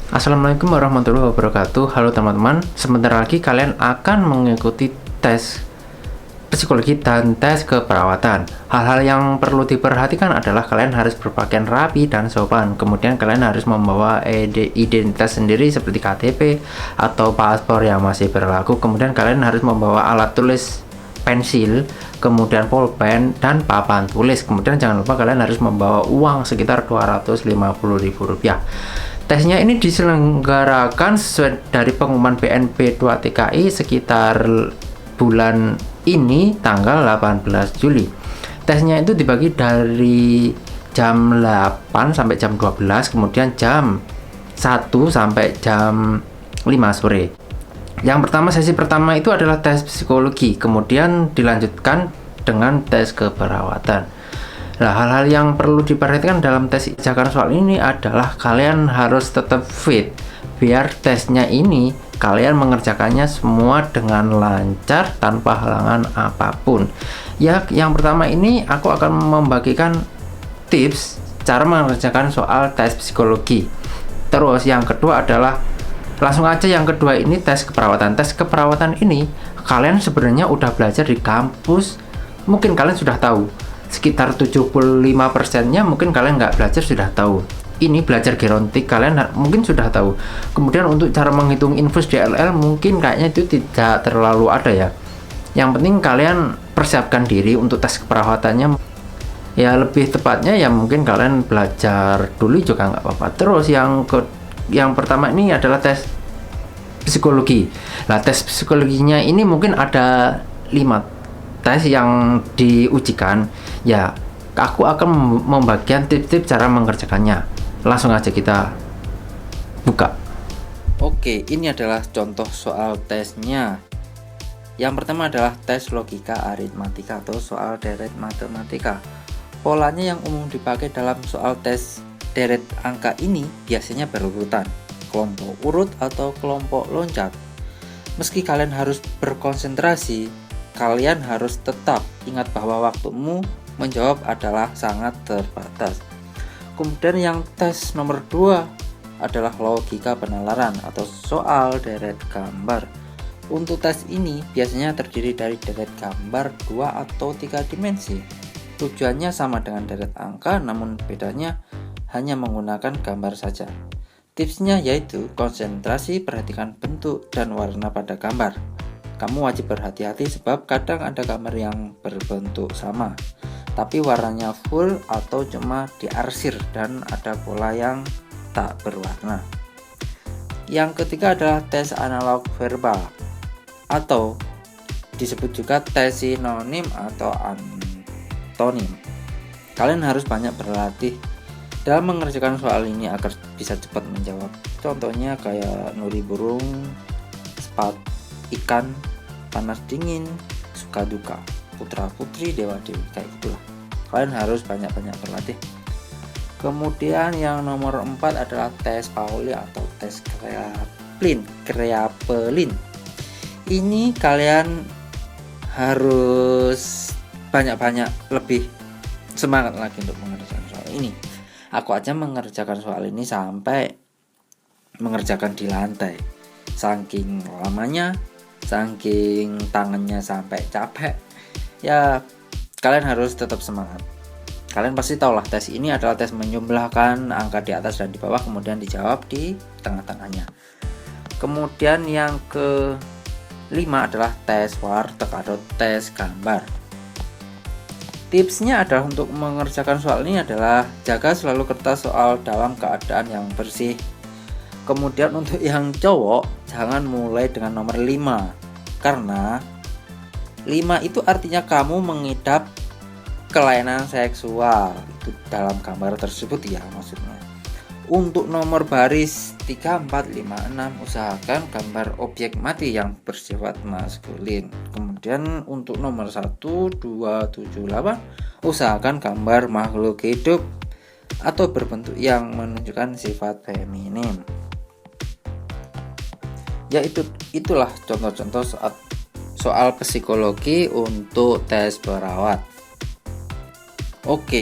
Assalamualaikum warahmatullahi wabarakatuh. Halo teman-teman, sebentar lagi kalian akan mengikuti tes psikologi dan tes keperawatan. Hal-hal yang perlu diperhatikan adalah kalian harus berpakaian rapi dan sopan. Kemudian kalian harus membawa identitas sendiri seperti KTP atau paspor yang masih berlaku. Kemudian kalian harus membawa alat tulis pensil, kemudian pulpen dan papan tulis. Kemudian jangan lupa kalian harus membawa uang sekitar Rp250.000. Tesnya ini diselenggarakan sesuai dari pengumuman BNP 2 TKI sekitar bulan ini tanggal 18 Juli. Tesnya itu dibagi dari jam 8 sampai jam 12, kemudian jam 1 sampai jam 5 sore. Yang pertama, sesi pertama itu adalah tes psikologi, kemudian dilanjutkan dengan tes keperawatan. Nah, hal-hal yang perlu diperhatikan dalam tes pijakan soal ini adalah kalian harus tetap fit biar tesnya ini kalian mengerjakannya semua dengan lancar tanpa halangan apapun. Ya, yang pertama ini aku akan membagikan tips cara mengerjakan soal tes psikologi. Terus yang kedua adalah langsung aja yang kedua ini tes keperawatan. Tes keperawatan ini kalian sebenarnya udah belajar di kampus, mungkin kalian sudah tahu. Sekitar 75%-nya mungkin kalian nggak belajar sudah tahu. Ini belajar gerontik kalian mungkin sudah tahu. Kemudian untuk cara menghitung infus DLL mungkin kayaknya itu tidak terlalu ada ya. Yang penting kalian persiapkan diri untuk tes keperawatannya. Ya lebih tepatnya ya mungkin kalian belajar dulu juga nggak apa-apa. Terus yang pertama ini adalah tes psikologi. Nah, tes psikologinya ini mungkin ada 5 tes yang diujikan. Ya, aku akan membagikan tips-tips cara mengerjakannya. Langsung aja kita buka. Oke, ini adalah contoh soal tesnya. Yang pertama adalah tes logika aritmatika atau soal deret matematika. Polanya yang umum dipakai dalam soal tes deret angka ini biasanya berurutan, kelompok urut atau kelompok loncat. Meski kalian harus berkonsentrasi, kalian harus tetap ingat bahwa waktumu menjawab adalah sangat terbatas. Kemudian yang tes nomor 2 adalah logika penalaran atau soal deret gambar. Untuk tes ini biasanya terdiri dari deret gambar 2 atau 3 dimensi. Tujuannya sama dengan deret angka, namun bedanya hanya menggunakan gambar saja. Tipsnya yaitu konsentrasi, perhatikan bentuk dan warna pada gambar. Kamu wajib berhati-hati sebab kadang ada gambar yang berbentuk sama, tapi warnanya full atau cuma diarsir dan ada pola yang tak berwarna. Yang ketiga adalah tes analog verbal atau disebut juga tes sinonim atau antonim. Kalian harus banyak berlatih dalam mengerjakan soal ini agar bisa cepat menjawab. Contohnya kayak nuri burung, spat ikan, panas dingin, suka duka, putra putri, dewa dewi, kayak gitulah. Kalian harus banyak-banyak berlatih. Kemudian yang nomor 4 adalah tes Pauli atau tes Kraepelin. Ini kalian harus banyak-banyak lebih semangat lagi untuk mengerjakan soal ini. Aku aja mengerjakan soal ini sampai mengerjakan di lantai. Saking lamanya, saking tangannya sampai capek. Ya, kalian harus tetap semangat. Kalian pasti tahu lah, tes ini adalah tes menjumlahkan angka di atas dan di bawah, kemudian dijawab di tengah-tengahnya. Kemudian yang ke-5 adalah tes warteg atau tes gambar. Tipsnya adalah untuk mengerjakan soal ini adalah jaga selalu kertas soal dalam keadaan yang bersih. Kemudian untuk yang cowok jangan mulai dengan nomor 5, karena 5 itu artinya kamu mengidap kelainan seksual. Itu dalam gambar tersebut ya maksudnya. Untuk nomor baris 3, 4, 5, 6 usahakan gambar objek mati yang bersifat maskulin. Kemudian untuk nomor 1, 2, 7, 8 usahakan gambar makhluk hidup atau berbentuk yang menunjukkan sifat feminim. Ya itulah contoh-contoh soal psikologi untuk tes perawat. Oke.